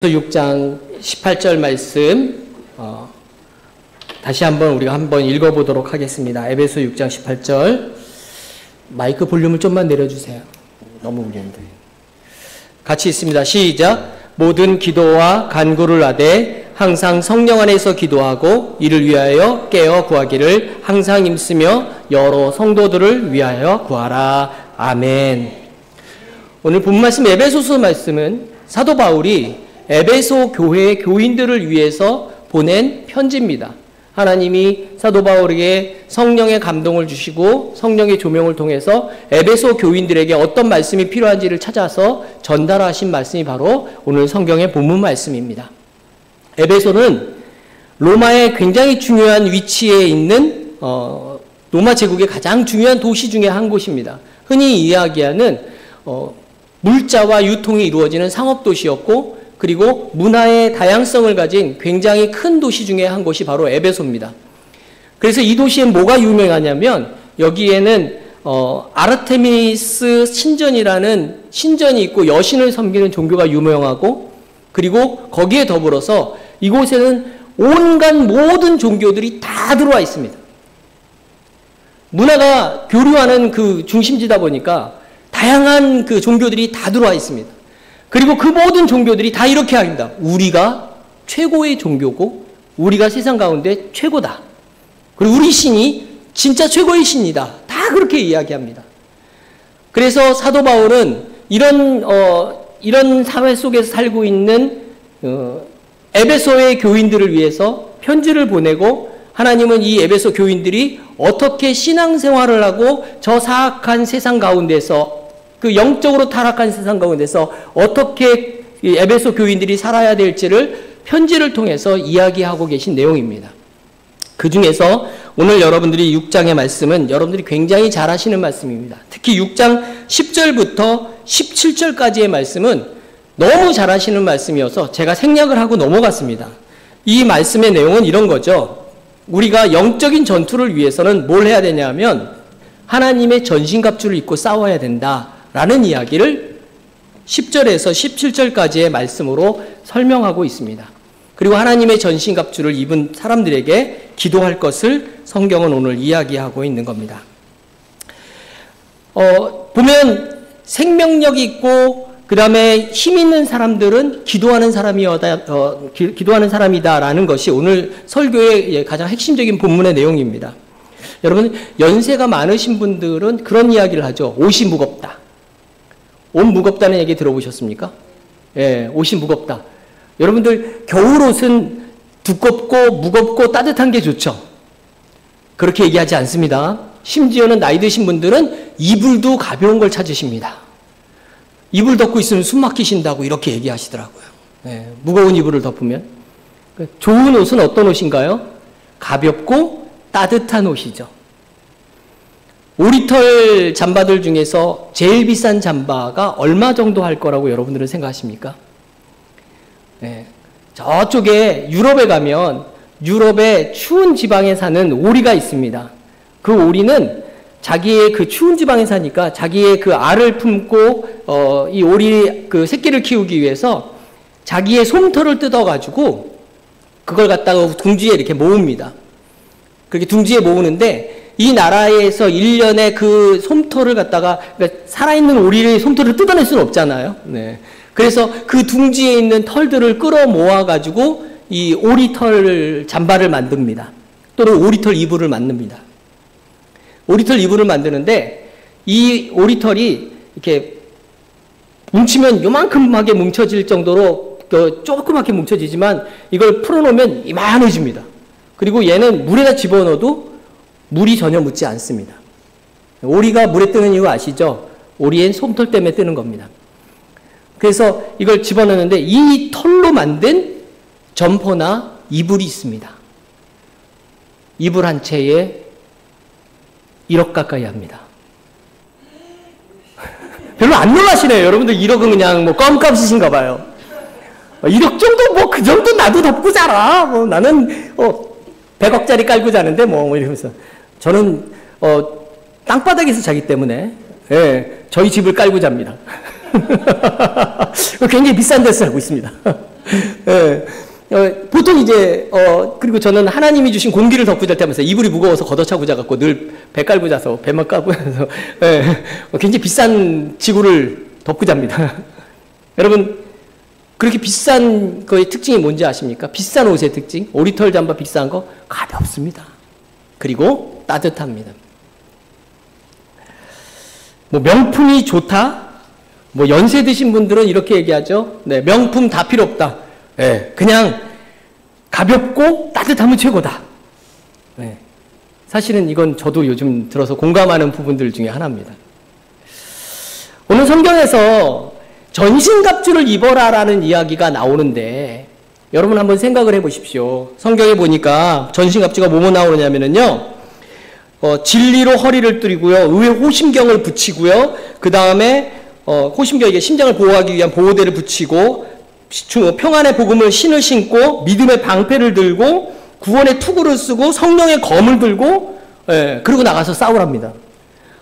6장 18절 말씀 다시 한번 우리가 한번 읽어보도록 하겠습니다. 에베소 6장 18절 마이크 볼륨을 좀만 내려주세요. 너무 울리는데. 같이 읽습니다. 시작. 모든 기도와 간구를 하되 항상 성령 안에서 기도하고 이를 위하여 깨어 구하기를 항상 힘쓰며 여러 성도들을 위하여 구하라. 아멘. 오늘 본 말씀 에베소서 말씀은 사도 바울이 에베소 교회의 교인들을 위해서 보낸 편지입니다. 하나님이 사도 바울에게 성령의 감동을 주시고 성령의 조명을 통해서 에베소 교인들에게 어떤 말씀이 필요한지를 찾아서 전달하신 말씀이 바로 오늘 성경의 본문 말씀입니다. 에베소는 로마의 굉장히 중요한 위치에 있는 로마 제국의 가장 중요한 도시 중에 한 곳입니다. 흔히 이야기하는 물자와 유통이 이루어지는 상업도시였고 그리고 문화의 다양성을 가진 굉장히 큰 도시 중에 한 곳이 바로 에베소입니다. 그래서 이 도시엔 뭐가 유명하냐면 여기에는 아르테미스 신전이라는 신전이 있고 여신을 섬기는 종교가 유명하고 그리고 거기에 더불어서 이곳에는 온갖 모든 종교들이 다 들어와 있습니다. 문화가 교류하는 그 중심지다 보니까 다양한 그 종교들이 다 들어와 있습니다. 그리고 그 모든 종교들이 다 이렇게 합니다. 우리가 최고의 종교고 우리가 세상 가운데 최고다. 그리고 우리 신이 진짜 최고의 신이다. 다 그렇게 이야기합니다. 그래서 사도 바울은 이런 사회 속에서 살고 있는 에베소의 교인들을 위해서 편지를 보내고 하나님은 이 에베소 교인들이 어떻게 신앙생활을 하고 저 사악한 세상 가운데서 그 영적으로 타락한 세상 가운데서 어떻게 이 에베소 교인들이 살아야 될지를 편지를 통해서 이야기하고 계신 내용입니다. 그 중에서 오늘 여러분들이 6장의 말씀은 여러분들이 굉장히 잘 하시는 말씀입니다. 특히 6장 10절부터 17절까지의 말씀은 너무 잘 하시는 말씀이어서 제가 생략을 하고 넘어갔습니다. 이 말씀의 내용은 이런 거죠. 우리가 영적인 전투를 위해서는 뭘 해야 되냐면 하나님의 전신갑주를 입고 싸워야 된다. 라는 이야기를 10절에서 17절까지의 말씀으로 설명하고 있습니다. 그리고 하나님의 전신갑주를 입은 사람들에게 기도할 것을 성경은 오늘 이야기하고 있는 겁니다. 보면 생명력이 있고 그 다음에 힘 있는 사람들은 기도하는 사람이다라는 것이 오늘 설교의 가장 핵심적인 본문의 내용입니다. 여러분 연세가 많으신 분들은 그런 이야기를 하죠. 옷이 무겁다. 옷 무겁다는 얘기 들어보셨습니까? 예, 옷이 무겁다. 여러분들 겨울옷은 두껍고 무겁고 따뜻한 게 좋죠. 그렇게 얘기하지 않습니다. 심지어는 나이 드신 분들은 이불도 가벼운 걸 찾으십니다. 이불 덮고 있으면 숨 막히신다고 이렇게 얘기하시더라고요. 예, 무거운 이불을 덮으면. 좋은 옷은 어떤 옷인가요? 가볍고 따뜻한 옷이죠. 오리털 잠바들 중에서 제일 비싼 잠바가 얼마 정도 할 거라고 여러분들은 생각하십니까? 네. 저쪽에 유럽에 가면 유럽의 추운 지방에 사는 오리가 있습니다. 그 오리는 자기의 그 추운 지방에 사니까 자기의 그 알을 품고 이 오리 그 새끼를 키우기 위해서 자기의 솜털을 뜯어가지고 그걸 갖다가 둥지에 이렇게 모읍니다. 그렇게 둥지에 모으는데 이 나라에서 1년에 그 솜털을 갖다가 그러니까 살아있는 오리의 솜털을 뜯어낼 수는 없잖아요. 네. 그래서 그 둥지에 있는 털들을 끌어 모아가지고 이 오리털 잠바를 만듭니다. 또는 오리털 이불을 만듭니다. 오리털 이불을 만드는데 이 오리털이 이렇게 뭉치면 요만큼하게 뭉쳐질 정도로 조그맣게 뭉쳐지지만 이걸 풀어놓으면 이만해집니다. 그리고 얘는 물에다 집어넣어도 물이 전혀 묻지 않습니다. 오리가 물에 뜨는 이유 아시죠? 오리엔 솜털 때문에 뜨는 겁니다. 그래서 이걸 집어넣는데 이 털로 만든 점퍼나 이불이 있습니다. 이불 한 채에 1억 가까이 합니다. 별로 안 놀라시네요. 여러분들 1억은 그냥 뭐 껌값이신가 봐요. 1억 정도 뭐 그 정도 나도 덮고 자라. 뭐 나는 100억짜리 깔고 자는데 뭐 이러면서 저는 땅바닥에서 자기 때문에 저희 집을 깔고 잡니다. 굉장히 비싼 데서 살고 있습니다. 예. 보통 이제 그리고 저는 하나님이 주신 공기를 덮고 잘 때 하면서 이불이 무거워서 걷어차고 자갖고 늘 배 깔고 자서 배만 까고 해서 굉장히 비싼 지구를 덮고 잡니다. 여러분 그렇게 비싼 거의 특징이 뭔지 아십니까? 비싼 옷의 특징, 오리털 잠바 비싼 거 가볍습니다. 그리고 따뜻합니다. 뭐 명품이 좋다? 뭐 연세 드신 분들은 이렇게 얘기하죠. 네, 명품 다 필요 없다. 네, 그냥 가볍고 따뜻하면 최고다. 네, 사실은 이건 저도 요즘 들어서 공감하는 부분들 중에 하나입니다. 오늘 성경에서 전신갑주를 입어라라는 이야기가 나오는데 여러분 한번 생각을 해보십시오. 성경에 보니까 전신갑주가 뭐뭐 나오느냐면요. 진리로 허리를 뚫이고요. 의에 호심경을 붙이고요. 그 다음에 호심경, 이게 심장을 보호하기 위한 보호대를 붙이고 평안의 복음을 신을 신고 믿음의 방패를 들고 구원의 투구를 쓰고 성령의 검을 들고 그리고 나가서 싸우랍니다.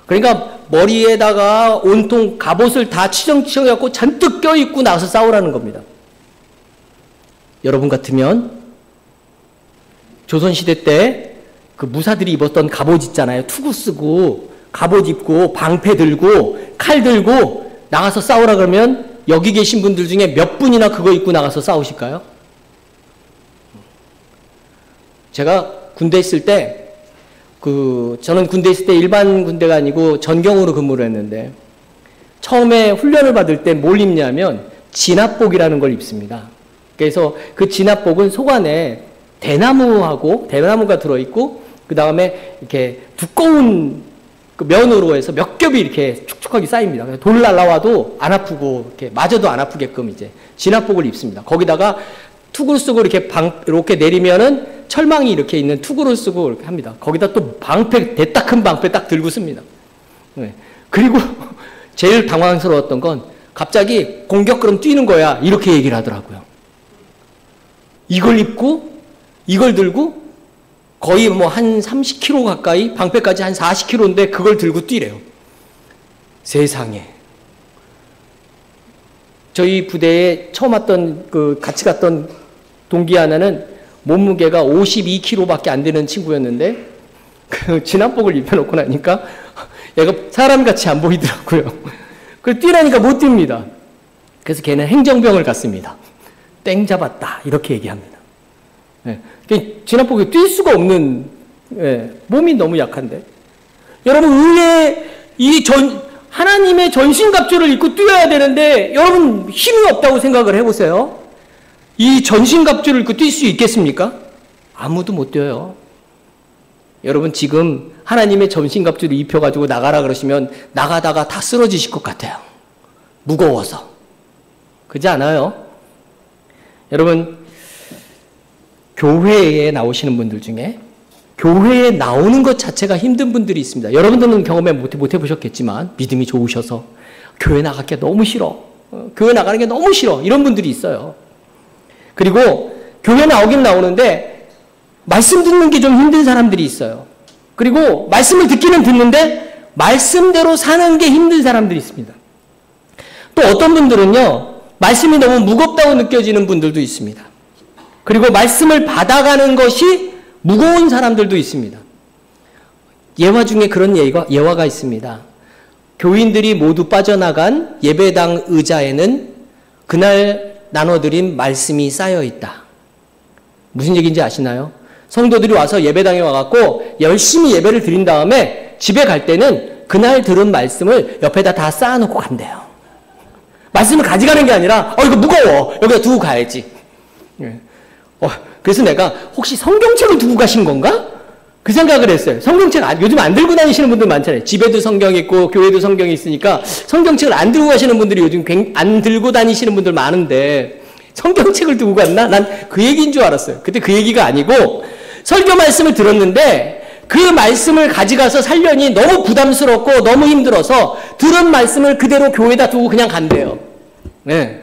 그러니까 머리에다가 온통 갑옷을 다 치렁치렁해갖고 잔뜩 껴입고 나가서 싸우라는 겁니다. 여러분 같으면 조선시대 때 그 무사들이 입었던 갑옷 있잖아요. 투구 쓰고 갑옷 입고 방패 들고 칼 들고 나가서 싸우라 그러면 여기 계신 분들 중에 몇 분이나 그거 입고 나가서 싸우실까요? 제가 군대 있을 때 저는 군대 있을 때 일반 군대가 아니고 전경으로 근무를 했는데 처음에 훈련을 받을 때 뭘 입냐면 진압복이라는 걸 입습니다. 그래서 그 진압복은 속 안에 대나무가 들어있고 그 다음에 이렇게 두꺼운 그 면으로 해서 몇 겹이 이렇게 축축하게 쌓입니다. 돌 날라와도 안 아프고 이렇게 맞아도 안 아프게끔 이제 진압복을 입습니다. 거기다가 투구를 쓰고 이렇게 내리면은 철망이 이렇게 있는 투구를 쓰고 이렇게 합니다. 거기다 또 방패, 대딱 큰 방패 딱 들고 씁니다. 네. 그리고 제일 당황스러웠던 건 갑자기 공격 그럼 뛰는 거야. 이렇게 얘기를 하더라고요. 이걸 입고, 이걸 들고 거의 뭐 한 30km 가까이, 방패까지 한 40km인데 그걸 들고 뛰래요. 세상에. 저희 부대에 처음 왔던 같이 갔던 동기 하나는 몸무게가 52kg밖에 안 되는 친구였는데 그 진압복을 입혀놓고 나니까 얘가 사람같이 안 보이더라고요. 그래서 뛰라니까 못 뜁니다. 그래서 걔는 행정병을 갔습니다. 땡 잡았다 이렇게 얘기합니다. 네. 진압복이 뛸 수가 없는 몸이 너무 약한데 여러분 의에 하나님의 전신갑주를 입고 뛰어야 되는데 여러분 힘이 없다고 생각을 해보세요. 이 전신갑주를 입고 뛸 수 있겠습니까? 아무도 못 뛰어요. 여러분 지금 하나님의 전신갑주를 입혀가지고 나가라 그러시면 나가다가 다 쓰러지실 것 같아요. 무거워서. 그렇지 않아요? 여러분 교회에 나오시는 분들 중에 교회에 나오는 것 자체가 힘든 분들이 있습니다. 여러분들은 경험에 못 해보셨겠지만 믿음이 좋으셔서 교회 나가기가 너무 싫어. 교회 나가는 게 너무 싫어. 이런 분들이 있어요. 그리고 교회 나오긴 나오는데 말씀 듣는 게 좀 힘든 사람들이 있어요. 그리고 말씀을 듣기는 듣는데 말씀대로 사는 게 힘든 사람들이 있습니다. 또 어떤 분들은요. 말씀이 너무 무겁다고 느껴지는 분들도 있습니다. 그리고 말씀을 받아가는 것이 무거운 사람들도 있습니다. 예화 중에 그런 예화가 있습니다. 교인들이 모두 빠져나간 예배당 의자에는 그날 나눠드린 말씀이 쌓여 있다. 무슨 얘기인지 아시나요? 성도들이 와서 예배당에 와갖고 열심히 예배를 드린 다음에 집에 갈 때는 그날 들은 말씀을 옆에다 다 쌓아놓고 간대요. 말씀을 가져가는 게 아니라 이거 무거워. 여기다 두고 가야지. 그래서 내가 혹시 성경책을 두고 가신 건가? 그 생각을 했어요. 성경책 요즘 안 들고 다니시는 분들 많잖아요. 집에도 성경이 있고 교회도 성경이 있으니까 성경책을 안 들고 가시는 분들이 요즘 안 들고 다니시는 분들 많은데 성경책을 두고 갔나? 난 그 얘기인 줄 알았어요. 그때 그 얘기가 아니고 설교 말씀을 들었는데 그 말씀을 가져가서 살려니 너무 부담스럽고 너무 힘들어서 들은 말씀을 그대로 교회에다 두고 그냥 간대요. 네.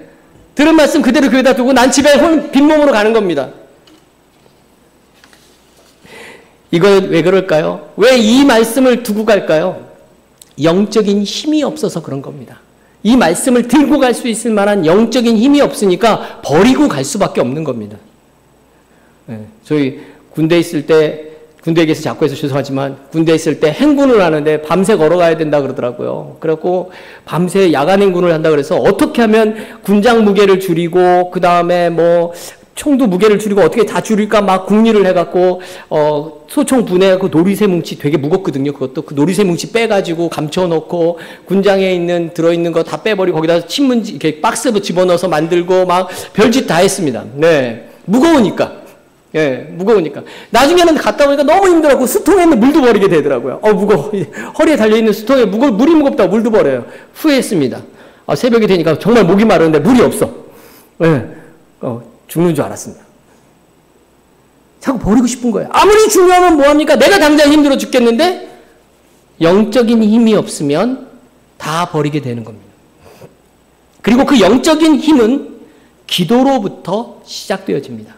들은 말씀 그대로 교회에다 두고 난 집에 빈몸으로 가는 겁니다. 이건 왜 그럴까요? 왜 이 말씀을 두고 갈까요? 영적인 힘이 없어서 그런 겁니다. 이 말씀을 들고 갈 수 있을 만한 영적인 힘이 없으니까 버리고 갈 수밖에 없는 겁니다. 저희 군대에 있을 때, 군대 얘기해서 자꾸 해서 죄송하지만, 군대에 있을 때 행군을 하는데 밤새 걸어가야 된다 그러더라고요. 그래갖고 밤새 야간 행군을 한다 그래서 어떻게 하면 군장 무게를 줄이고, 그 다음에 뭐, 총도 무게를 줄이고 어떻게 다 줄일까 막 궁리를 해갖고, 소총 분해 그 놀이새 뭉치 되게 무겁거든요. 그것도 그 놀이새 뭉치 빼가지고 감춰놓고, 군장에 들어있는 거 다 빼버리고, 거기다 신문지, 이렇게 박스 집어넣어서 만들고 막 별짓 다 했습니다. 네. 무거우니까. 예, 무거우니까. 나중에는 갔다 오니까 너무 힘들었고 수통에 있는 물도 버리게 되더라고요. 무거워. 허리에 달려있는 수통에 물이 무겁다고 물도 버려요. 후회했습니다. 새벽이 되니까 정말 목이 마르는데 물이 없어. 예, 죽는 줄 알았습니다. 자꾸 버리고 싶은 거예요. 아무리 중요하면 뭐합니까? 내가 당장 힘들어 죽겠는데 영적인 힘이 없으면 다 버리게 되는 겁니다. 그리고 그 영적인 힘은 기도로부터 시작되어집니다.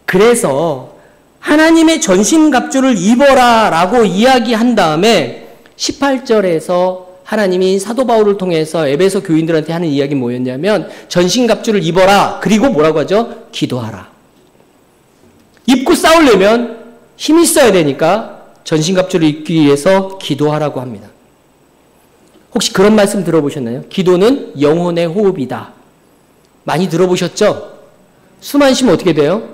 그래서 하나님의 전신갑주를 입어라 라고 이야기한 다음에 18절에서 하나님이 사도 바울을 통해서 에베소 교인들한테 하는 이야기 뭐였냐면 전신갑주를 입어라. 그리고 뭐라고 하죠? 기도하라. 입고 싸우려면 힘이 있어야 되니까 전신갑주를 입기 위해서 기도하라고 합니다. 혹시 그런 말씀 들어보셨나요? 기도는 영혼의 호흡이다. 많이 들어보셨죠? 숨 안 쉬면 어떻게 돼요?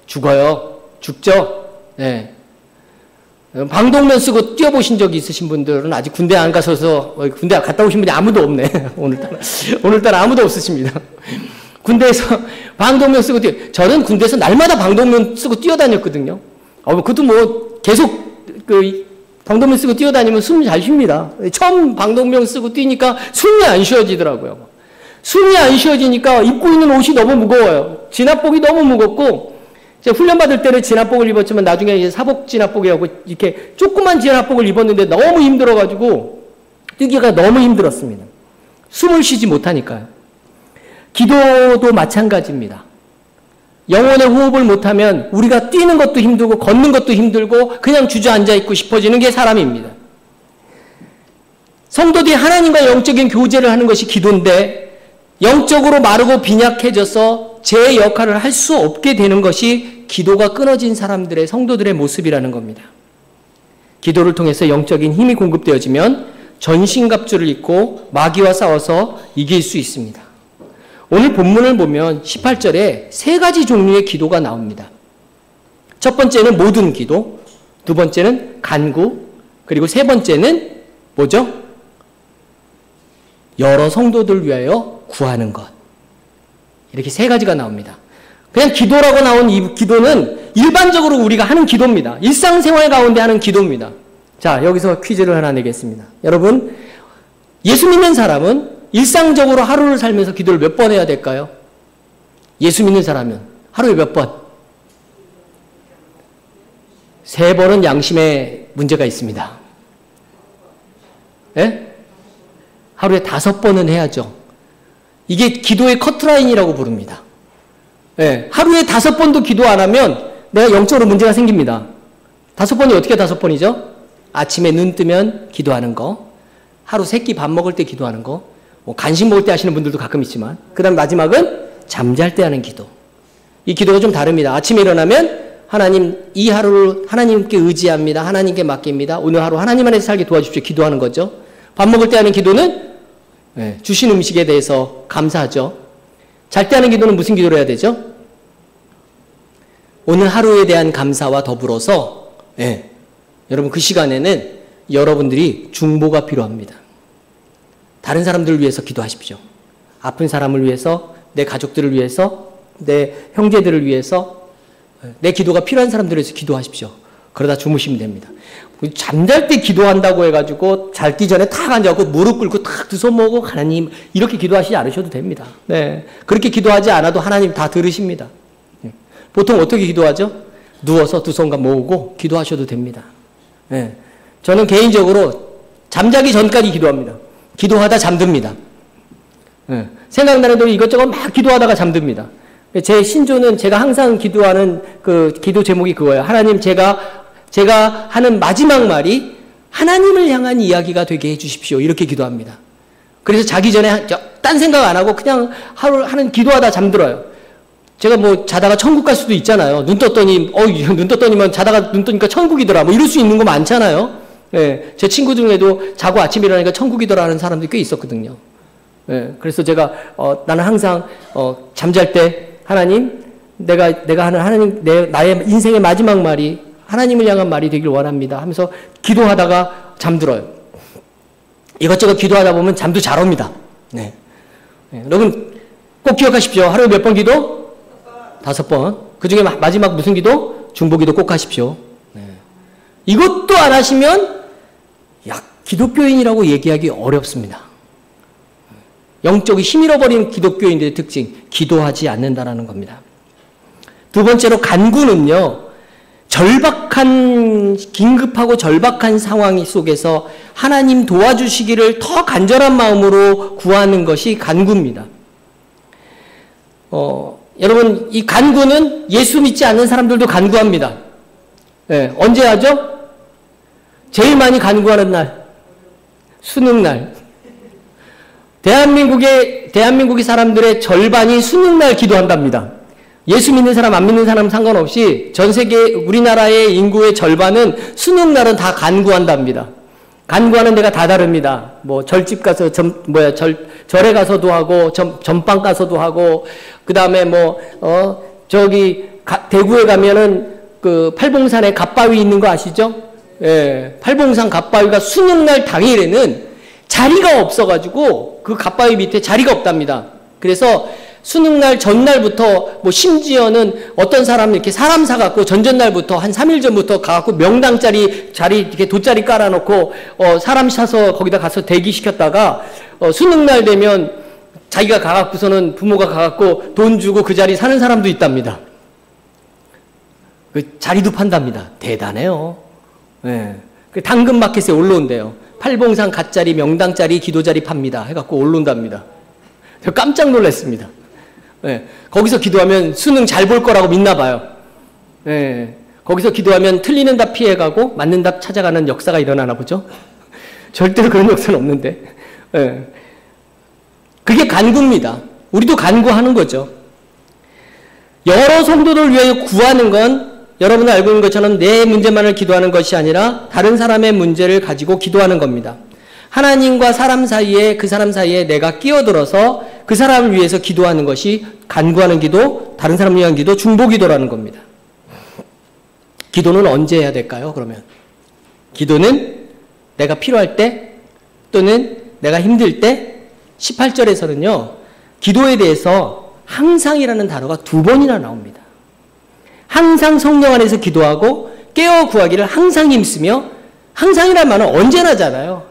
죽어요. 죽죠? 네. 방독면 쓰고 뛰어보신 적이 있으신 분들은 아직 군대 안 가셔서, 군대 갔다 오신 분이 아무도 없네. 오늘따라 아무도 없으십니다. 군대에서 방독면 쓰고 저는 군대에서 날마다 방독면 쓰고 뛰어다녔거든요. 그것도 뭐 계속 방독면 쓰고 뛰어다니면 숨 잘 쉽니다. 처음 방독면 쓰고 뛰니까 숨이 안 쉬어지더라고요. 숨이 안 쉬어지니까 입고 있는 옷이 너무 무거워요. 진압복이 너무 무겁고, 제가 훈련받을 때는 진압복을 입었지만 나중에 이제 사복 진압복이라고 이렇게 조그만 진압복을 입었는데 너무 힘들어가지고 뛰기가 너무 힘들었습니다. 숨을 쉬지 못하니까요. 기도도 마찬가지입니다. 영혼의 호흡을 못하면 우리가 뛰는 것도 힘들고 걷는 것도 힘들고 그냥 주저앉아 있고 싶어지는 게 사람입니다. 성도들이 하나님과 영적인 교제를 하는 것이 기도인데 영적으로 마르고 빈약해져서 제 역할을 할 수 없게 되는 것이 기도가 끊어진 사람들의 성도들의 모습이라는 겁니다. 기도를 통해서 영적인 힘이 공급되어지면 전신갑주를 입고 마귀와 싸워서 이길 수 있습니다. 오늘 본문을 보면 18절에 세 가지 종류의 기도가 나옵니다. 첫 번째는 모든 기도, 두 번째는 간구, 그리고 세 번째는 뭐죠? 여러 성도들을 위하여 구하는 것. 이렇게 세 가지가 나옵니다. 그냥 기도라고 나온 이 기도는 일반적으로 우리가 하는 기도입니다. 일상생활 가운데 하는 기도입니다. 자, 여기서 퀴즈를 하나 내겠습니다. 여러분, 예수 믿는 사람은 일상적으로 하루를 살면서 기도를 몇 번 해야 될까요? 예수 믿는 사람은 하루에 몇 번? 3번은 양심에 문제가 있습니다. 예? 하루에 5번은 해야죠. 이게 기도의 커트라인이라고 부릅니다. 예, 하루에 5번도 기도 안 하면 내가 영적으로 문제가 생깁니다. 5번이 어떻게 5번이죠? 아침에 눈 뜨면 기도하는 거, 하루 3끼 밥 먹을 때 기도하는 거, 뭐 간식 먹을 때 하시는 분들도 가끔 있지만, 그 다음 마지막은 잠잘 때 하는 기도. 이 기도가 좀 다릅니다. 아침에 일어나면 하나님, 이 하루를 하나님께 의지합니다. 하나님께 맡깁니다. 오늘 하루 하나님 안에서 살게 도와주십시오. 기도하는 거죠. 밥 먹을 때 하는 기도는 주신 음식에 대해서 감사하죠. 잘 때 하는 기도는 무슨 기도를 해야 되죠? 오늘 하루에 대한 감사와 더불어서 여러분 그 시간에는 여러분들이 중보가 필요합니다. 다른 사람들을 위해서 기도하십시오. 아픈 사람을 위해서, 내 가족들을 위해서, 내 형제들을 위해서, 내 기도가 필요한 사람들을 위해서 기도하십시오. 그러다 주무시면 됩니다. 잠잘 때 기도한다고 해가지고 자기 전에 탁 앉아갖고 무릎 꿇고 탁 두 손 모으고 하나님 이렇게 기도하시지 않으셔도 됩니다. 네, 그렇게 기도하지 않아도 하나님 다 들으십니다. 보통 어떻게 기도하죠? 누워서 두 손과 모으고 기도하셔도 됩니다. 네, 저는 개인적으로 잠자기 전까지 기도합니다. 기도하다 잠듭니다. 네, 생각나는 대로 이것저것 막 기도하다가 잠듭니다. 제 신조는 제가 항상 기도하는 그 기도 제목이 그거예요. 하나님, 제가 하는 마지막 말이 하나님을 향한 이야기가 되게 해주십시오. 이렇게 기도합니다. 그래서 자기 전에 딴 생각 안 하고 그냥 하는 기도하다 잠들어요. 제가 뭐 자다가 천국 갈 수도 있잖아요. 눈 떴더니 눈 떴더니만 자다가 눈 뜨니까 천국이더라. 뭐 이럴 수 있는 거 많잖아요. 예, 제 친구 중에도 자고 아침에 일어나니까 천국이더라 하는 사람들이 꽤 있었거든요. 예, 그래서 제가 나는 항상 잠잘 때 하나님 내가 하는 하나님 나의 인생의 마지막 말이 하나님을 향한 말이 되길 원합니다 하면서 기도하다가 잠들어요. 이것저것 기도하다 보면 잠도 잘 옵니다. 네. 네, 여러분 꼭 기억하십시오. 하루에 몇 번 기도? 5번. 그 중에 마지막 무슨 기도? 중보기도 꼭 하십시오. 네. 이것도 안 하시면 기독교인이라고 얘기하기 어렵습니다. 영적이 힘 잃어버린 기독교인들의 특징, 기도하지 않는다라는 겁니다. 두 번째로 간구는요, 긴급하고 절박한 상황 속에서 하나님 도와주시기를 더 간절한 마음으로 구하는 것이 간구입니다. 여러분, 이 간구는 예수 믿지 않는 사람들도 간구합니다. 네, 언제 하죠? 제일 많이 간구하는 날, 수능날. 대한민국의 사람들의 절반이 수능날 기도한답니다. 예수 믿는 사람, 안 믿는 사람 상관없이 전 세계 우리나라의 인구의 절반은 수능날은 다 간구한답니다. 간구하는 데가 다 다릅니다. 뭐 절집 가서 절에 가서도 하고 전방 가서도 하고 그다음에 대구에 가면은 그 팔봉산에 갓바위 있는 거 아시죠? 예. 팔봉산 갓바위가 수능날 당일에는 자리가 없어가지고 그 갓바위 밑에 자리가 없답니다. 그래서 수능날 전날부터 심지어는 어떤 사람은 이렇게 사람 사갖고 전전날부터 한 3일 전부터 가갖고 명당 자리 이렇게 돗자리 깔아놓고 사람 사서 거기다 가서 대기시켰다가 수능날 되면 자기가 가갖고서는 부모가 가갖고 돈 주고 그 자리 사는 사람도 있답니다. 그 자리도 판답니다. 대단해요. 네. 그 당근마켓에 올라온대요. 팔봉산 갓자리, 명당자리, 기도자리 팝니다. 해갖고 올라온답니다. 제가 깜짝 놀랐습니다. 네. 거기서 기도하면 수능 잘 볼 거라고 믿나 봐요. 네. 거기서 기도하면 틀리는 답 피해가고 맞는 답 찾아가는 역사가 일어나나 보죠. 절대로 그런 역사는 없는데. 네. 그게 간구입니다. 우리도 간구하는 거죠. 여러 성도들 위해 구하는 건 여러분이 알고 있는 것처럼 내 문제만을 기도하는 것이 아니라 다른 사람의 문제를 가지고 기도하는 겁니다. 하나님과 사람 사이에 그 사람 사이에 내가 끼어들어서 그 사람을 위해서 기도하는 것이 간구하는 기도, 다른 사람을 위한 기도, 중보기도라는 겁니다. 기도는 언제 해야 될까요? 그러면 기도는 내가 필요할 때 또는 내가 힘들 때 18절에서는요. 기도에 대해서 항상이라는 단어가 2번이나 나옵니다. 항상 성령 안에서 기도하고 깨어 구하기를 항상 힘쓰며 항상이란 말은 언제나잖아요.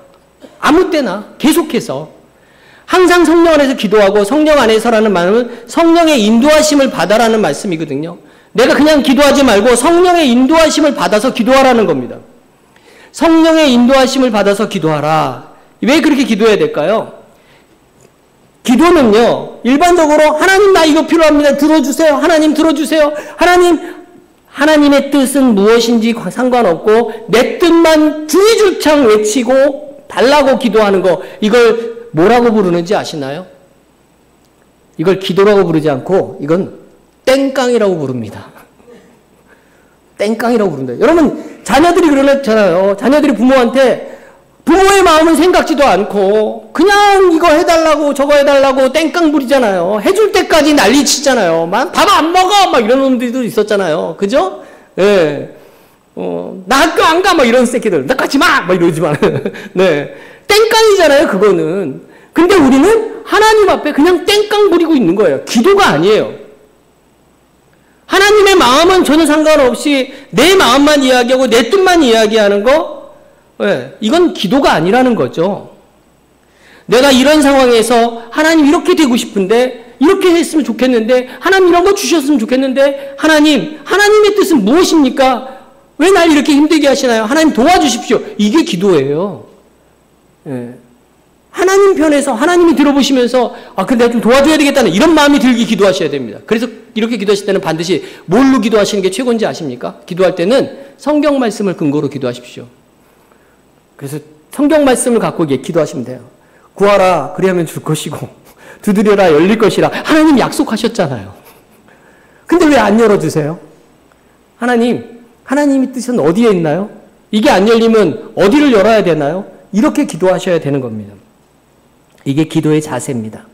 아무 때나 계속해서 항상 성령 안에서 기도하고 성령 안에서라는 말은 성령의 인도하심을 받아라는 말씀이거든요. 내가 그냥 기도하지 말고 성령의 인도하심을 받아서 기도하라는 겁니다. 성령의 인도하심을 받아서 기도하라. 왜 그렇게 기도해야 될까요? 기도는요, 일반적으로 하나님 나 이거 필요합니다. 들어주세요. 하나님 들어주세요. 하나님의 뜻은 무엇인지 상관없고 내 뜻만 주의주창 외치고 달라고 기도하는 거, 이걸 뭐라고 부르는지 아시나요? 이걸 기도라고 부르지 않고 이건 땡깡이라고 부릅니다. 땡깡이라고 부른다. 여러분, 자녀들이 그러잖아요. 자녀들이 부모의 마음은 생각지도 않고 그냥 이거 해달라고 저거 해달라고 땡깡 부리잖아요. 해줄 때까지 난리치잖아요. 밥 안 먹어 막 이런 놈들도 있었잖아요. 그죠? 예. 나 학교 안 가 막 이런 새끼들. 나 같이 막 이러지만 네. 땡깡이잖아요. 그거는. 근데 우리는 하나님 앞에 그냥 땡깡 부리고 있는 거예요. 기도가 아니에요. 하나님의 마음은 전혀 상관없이 내 마음만 이야기하고 내 뜻만 이야기하는 거, 네, 이건 기도가 아니라는 거죠. 내가 이런 상황에서 하나님 이렇게 되고 싶은데 이렇게 했으면 좋겠는데 하나님 이런 거 주셨으면 좋겠는데 하나님의 뜻은 무엇입니까? 왜 날 이렇게 힘들게 하시나요? 하나님 도와주십시오. 이게 기도예요. 네. 하나님 편에서 하나님이 들어보시면서 근데 내가 좀 도와줘야 되겠다는 이런 마음이 들게 기도하셔야 됩니다. 그래서 이렇게 기도하실 때는 반드시 뭘로 기도하시는 게 최고인지 아십니까? 기도할 때는 성경 말씀을 근거로 기도하십시오. 그래서 성경 말씀을 갖고 기도하시면 돼요. 구하라 그리하면 줄 것이고 두드려라 열릴 것이라 하나님 약속하셨잖아요. 근데 왜 안 열어주세요? 하나님의 뜻은 어디에 있나요? 이게 안 열리면 어디를 열어야 되나요? 이렇게 기도하셔야 되는 겁니다. 이게 기도의 자세입니다.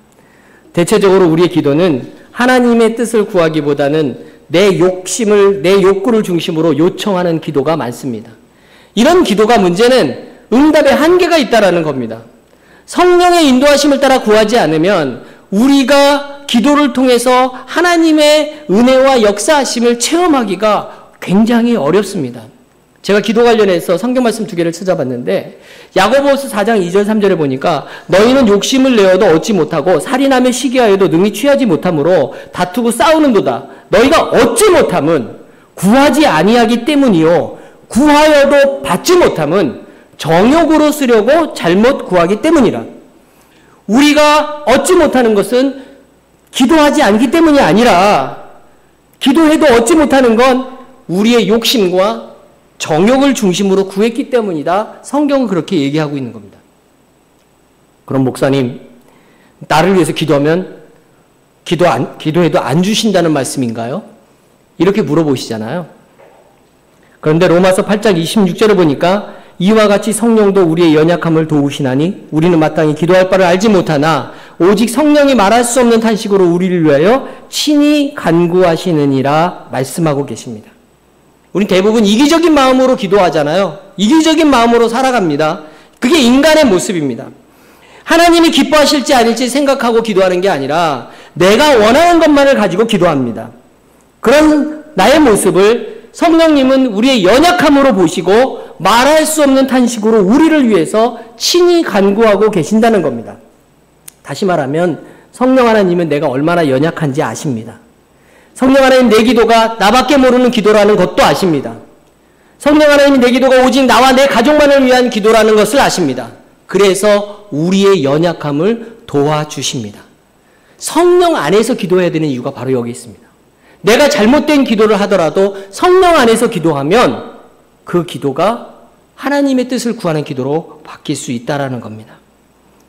대체적으로 우리의 기도는 하나님의 뜻을 구하기보다는 내 욕구를 중심으로 요청하는 기도가 많습니다. 이런 기도가 문제는 응답의 한계가 있다라는 겁니다. 성령의 인도하심을 따라 구하지 않으면 우리가 기도를 통해서 하나님의 은혜와 역사하심을 체험하기가 굉장히 어렵습니다. 제가 기도 관련해서 성경 말씀 2개를 찾아봤는데 야고보서 4장 2절 3절에 보니까 너희는 욕심을 내어도 얻지 못하고 살인하며 시기하여도 능히 취하지 못함으로 다투고 싸우는도다. 너희가 얻지 못함은 구하지 아니하기 때문이요 구하여도 받지 못함은 정욕으로 쓰려고 잘못 구하기 때문이라. 우리가 얻지 못하는 것은 기도하지 않기 때문이 아니라 기도해도 얻지 못하는 건 우리의 욕심과 정욕을 중심으로 구했기 때문이다. 성경은 그렇게 얘기하고 있는 겁니다. 그럼 목사님, 나를 위해서 기도하면 기도해도 안 주신다는 말씀인가요? 이렇게 물어보시잖아요. 그런데 로마서 8장 26절을 보니까 이와 같이 성령도 우리의 연약함을 도우시나니 우리는 마땅히 기도할 바를 알지 못하나 오직 성령이 말할 수 없는 탄식으로 우리를 위하여 친히 간구하시느니라 말씀하고 계십니다. 우린 대부분 이기적인 마음으로 기도하잖아요. 이기적인 마음으로 살아갑니다. 그게 인간의 모습입니다. 하나님이 기뻐하실지 아닐지 생각하고 기도하는 게 아니라 내가 원하는 것만을 가지고 기도합니다. 그런 나의 모습을 성령님은 우리의 연약함으로 보시고 말할 수 없는 탄식으로 우리를 위해서 친히 간구하고 계신다는 겁니다. 다시 말하면 성령 하나님은 내가 얼마나 연약한지 아십니다. 성령 하나님 내 기도가 나밖에 모르는 기도라는 것도 아십니다. 성령 하나님 내 기도가 오직 나와 내 가족만을 위한 기도라는 것을 아십니다. 그래서 우리의 연약함을 도와주십니다. 성령 안에서 기도해야 되는 이유가 바로 여기 있습니다. 내가 잘못된 기도를 하더라도 성령 안에서 기도하면 그 기도가 하나님의 뜻을 구하는 기도로 바뀔 수 있다는 겁니다.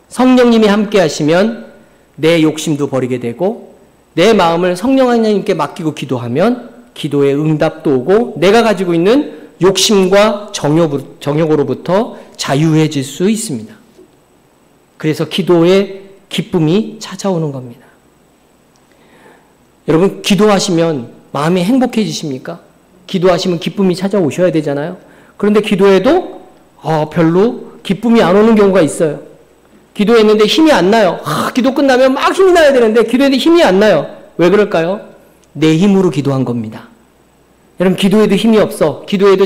성령님이 함께 하시면 내 욕심도 버리게 되고 내 마음을 성령 하나님께 맡기고 기도하면 기도의 응답도 오고 내가 가지고 있는 욕심과 정욕으로부터 자유해질 수 있습니다. 그래서 기도의 기쁨이 찾아오는 겁니다. 여러분, 기도하시면 마음이 행복해지십니까? 기도하시면 기쁨이 찾아오셔야 되잖아요. 그런데 기도해도 별로 기쁨이 안 오는 경우가 있어요. 기도했는데 힘이 안 나요. 기도 끝나면 막 힘이 나야 되는데 기도했는데 힘이 안 나요. 왜 그럴까요? 내 힘으로 기도한 겁니다. 여러분, 기도해도 힘이 없어. 기도해도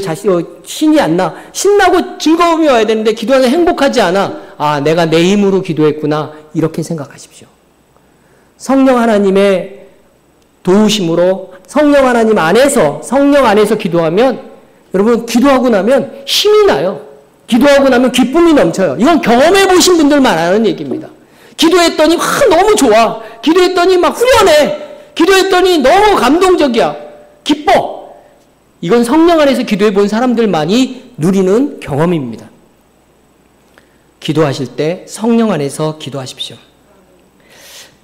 신이 안 나. 신나고 즐거움이 와야 되는데 기도하면 행복하지 않아. 내가 내 힘으로 기도했구나. 이렇게 생각하십시오. 성령 하나님의 도우심으로 성령 안에서 기도하면 여러분, 기도하고 나면 힘이 나요. 기도하고 나면 기쁨이 넘쳐요. 이건 경험해 보신 분들만 아는 얘기입니다. 기도했더니 너무 좋아. 기도했더니 막 후련해. 기도했더니 너무 감동적이야. 기뻐. 이건 성령 안에서 기도해 본 사람들만이 누리는 경험입니다. 기도하실 때 성령 안에서 기도하십시오.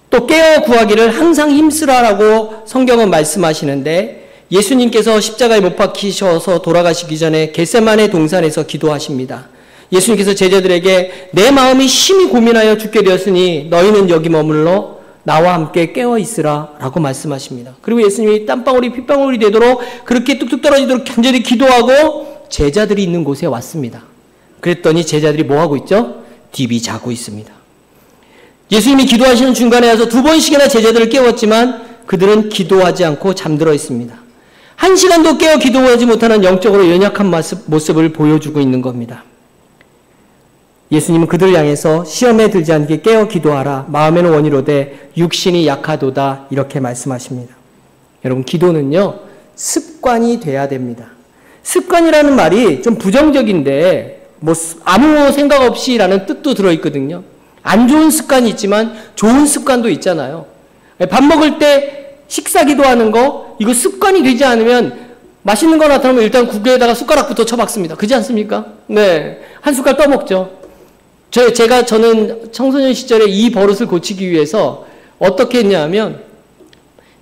또 깨어 구하기를 항상 힘쓰라라고 성경은 말씀하시는데 예수님께서 십자가에 못 박히셔서 돌아가시기 전에 겟세마네 동산에서 기도하십니다. 예수님께서 제자들에게 내 마음이 심히 고민하여 죽게 되었으니 너희는 여기 머물러 나와 함께 깨어 있으라 라고 말씀하십니다. 그리고 예수님이 땀방울이 핏방울이 되도록 그렇게 뚝뚝 떨어지도록 간절히 기도하고 제자들이 있는 곳에 왔습니다. 그랬더니 제자들이 뭐 하고 있죠? 딥이 자고 있습니다. 예수님이 기도하시는 중간에 와서 2번씩이나 제자들을 깨웠지만 그들은 기도하지 않고 잠들어 있습니다. 1시간도 깨어 기도하지 못하는 영적으로 연약한 모습을 보여주고 있는 겁니다. 예수님은 그들을 향해서 시험에 들지 않게 깨어 기도하라. 마음에는 원이로되 육신이 약하도다. 이렇게 말씀하십니다. 여러분, 기도는요, 습관이 돼야 됩니다. 습관이라는 말이 좀 부정적인데 아무 생각 없이라는 뜻도 들어있거든요. 안 좋은 습관이 있지만 좋은 습관도 있잖아요. 밥 먹을 때 식사 기도하는 거, 이거 습관이 되지 않으면 맛있는 거 나타나면 일단 국에다가 숟가락부터 쳐박습니다. 그렇지 않습니까? 네. 한 숟갈 떠먹죠. 저는 청소년 시절에 이 버릇을 고치기 위해서 어떻게 했냐면,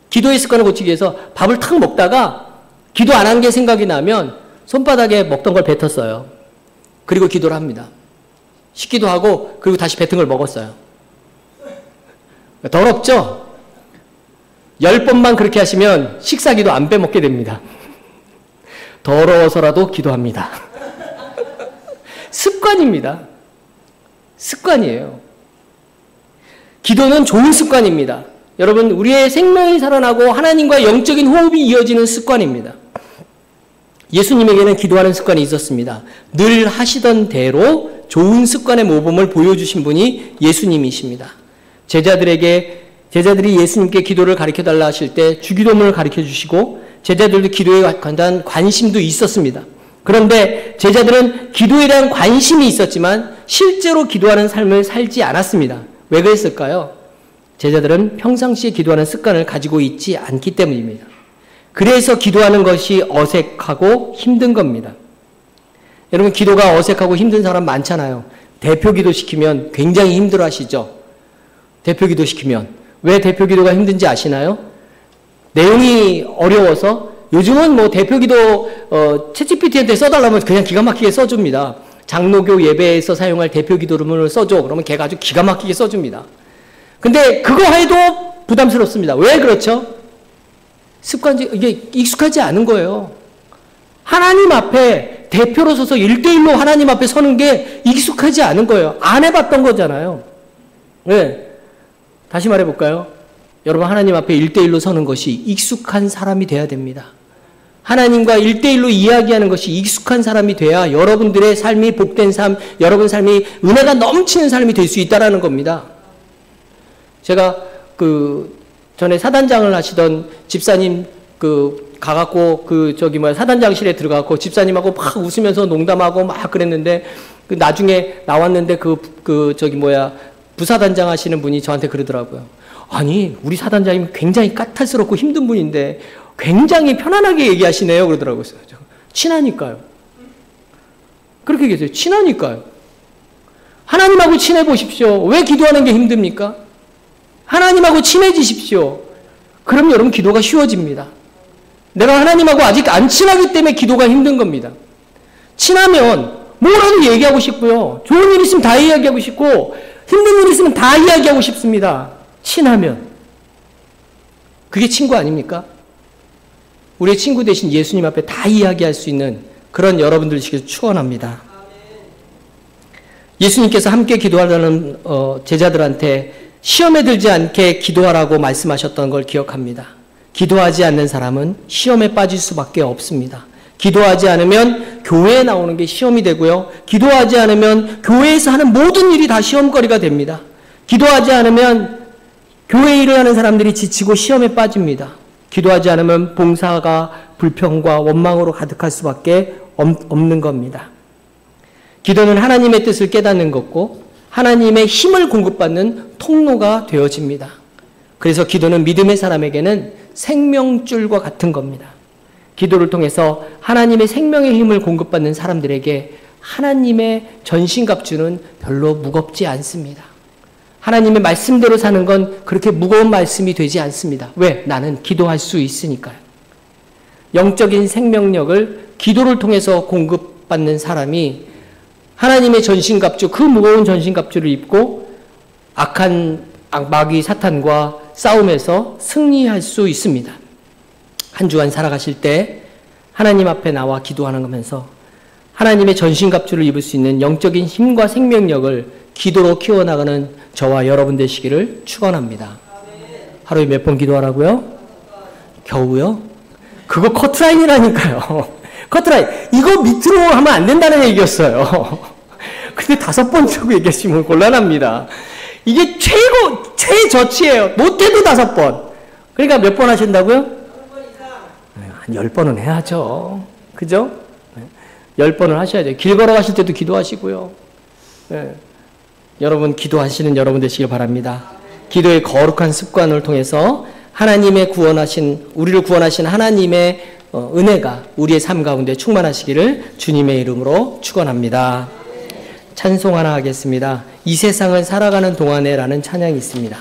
기도의 습관을 고치기 위해서 밥을 탁 먹다가 기도 안 한 게 생각이 나면 손바닥에 먹던 걸 뱉었어요. 그리고 기도를 합니다. 씻기도 하고 그리고 다시 뱉은 걸 먹었어요. 더럽죠? 10번만 그렇게 하시면 식사기도 안 빼먹게 됩니다. 더러워서라도 기도합니다. 습관입니다. 습관이에요. 기도는 좋은 습관입니다. 여러분, 우리의 생명이 살아나고 하나님과 영적인 호흡이 이어지는 습관입니다. 예수님에게는 기도하는 습관이 있었습니다. 늘 하시던 대로 좋은 습관의 모범을 보여주신 분이 예수님이십니다. 제자들이 예수님께 기도를 가르쳐달라 하실 때 주기도문을 가르쳐 주시고 제자들도 기도에 관한 관심도 있었습니다. 그런데 제자들은 기도에 대한 관심이 있었지만 실제로 기도하는 삶을 살지 않았습니다. 왜 그랬을까요? 제자들은 평상시에 기도하는 습관을 가지고 있지 않기 때문입니다. 그래서 기도하는 것이 어색하고 힘든 겁니다. 여러분, 기도가 어색하고 힘든 사람 많잖아요. 대표 기도 시키면 굉장히 힘들어 하시죠? 대표 기도 시키면. 왜 대표 기도가 힘든지 아시나요? 내용이 어려워서 요즘은 뭐 대표 기도 챗GPT한테 써달라면 그냥 기가 막히게 써줍니다. 장로교 예배에서 사용할 대표 기도문을 써줘. 그러면 걔가 아주 기가 막히게 써줍니다. 근데 그거 해도 부담스럽습니다. 왜 그렇죠? 이게 익숙하지 않은 거예요. 하나님 앞에 대표로 서서 1대1로 하나님 앞에 서는 게 익숙하지 않은 거예요. 안 해봤던 거잖아요. 네. 다시 말해볼까요? 여러분, 하나님 앞에 1대1로 서는 것이 익숙한 사람이 돼야 됩니다. 하나님과 1대1로 이야기하는 것이 익숙한 사람이 돼야 여러분들의 삶이 복된 삶, 여러분 삶이 은혜가 넘치는 삶이 될 수 있다는 겁니다. 제가 전에 사단장을 하시던 집사님 가갖고 사단장실에 들어가고 집사님하고 막 웃으면서 농담하고 막 그랬는데 나중에 나왔는데 부사단장 하시는 분이 저한테 그러더라고요. 아니, 우리 사단장님 굉장히 까탈스럽고 힘든 분인데 굉장히 편안하게 얘기하시네요. 그러더라고요. 친하니까요. 그렇게 얘기했어요. 친하니까요. 하나님하고 친해 보십시오. 왜 기도하는 게 힘듭니까? 하나님하고 친해지십시오. 그럼 여러분 기도가 쉬워집니다. 내가 하나님하고 아직 안 친하기 때문에 기도가 힘든 겁니다. 친하면 뭐라도 얘기하고 싶고요. 좋은 일 있으면 다 이야기하고 싶고 힘든 일 있으면 다 이야기하고 싶습니다. 친하면. 그게 친구 아닙니까? 우리의 친구 대신 예수님 앞에 다 이야기할 수 있는 그런 여러분들 되시길 축원합니다. 예수님께서 함께 기도하려는 제자들한테 시험에 들지 않게 기도하라고 말씀하셨던 걸 기억합니다. 기도하지 않는 사람은 시험에 빠질 수밖에 없습니다. 기도하지 않으면 교회에 나오는 게 시험이 되고요. 기도하지 않으면 교회에서 하는 모든 일이 다 시험거리가 됩니다. 기도하지 않으면 교회 일을 하는 사람들이 지치고 시험에 빠집니다. 기도하지 않으면 봉사가 불평과 원망으로 가득할 수밖에 없는 겁니다. 기도는 하나님의 뜻을 깨닫는 것고 하나님의 힘을 공급받는 통로가 되어집니다. 그래서 기도는 믿음의 사람에게는 생명줄과 같은 겁니다. 기도를 통해서 하나님의 생명의 힘을 공급받는 사람들에게 하나님의 전신갑주는 별로 무겁지 않습니다. 하나님의 말씀대로 사는 건 그렇게 무거운 말씀이 되지 않습니다. 왜? 나는 기도할 수 있으니까요. 영적인 생명력을 기도를 통해서 공급받는 사람이 하나님의 전신갑주, 그 무거운 전신갑주를 입고 악한 마귀 사탄과 싸움에서 승리할 수 있습니다. 한 주간 살아가실 때 하나님 앞에 나와 기도하는 거면서 하나님의 전신갑주를 입을 수 있는 영적인 힘과 생명력을 기도로 키워나가는 저와 여러분 되시기를 축원합니다. 하루에 몇 번 기도하라고요? 겨우요? 그거 커트라인이라니까요. 커트라인. 이거 밑으로 하면 안 된다는 얘기였어요. 근데 5번 정도 얘기하시면 곤란합니다. 이게 최저치예요. 못해도 5번. 그러니까 몇 번 하신다고요? 한 10번은 해야죠. 그죠? 10번을 하셔야죠. 길 걸어가실 때도 기도하시고요. 네. 여러분 기도하시는 여러분 되시길 바랍니다. 기도의 거룩한 습관을 통해서 우리를 구원하신 하나님의 은혜가 우리의 삶 가운데 충만하시기를 주님의 이름으로 축원합니다. 찬송 하나 하겠습니다. 이 세상을 살아가는 동안에라는 찬양이 있습니다.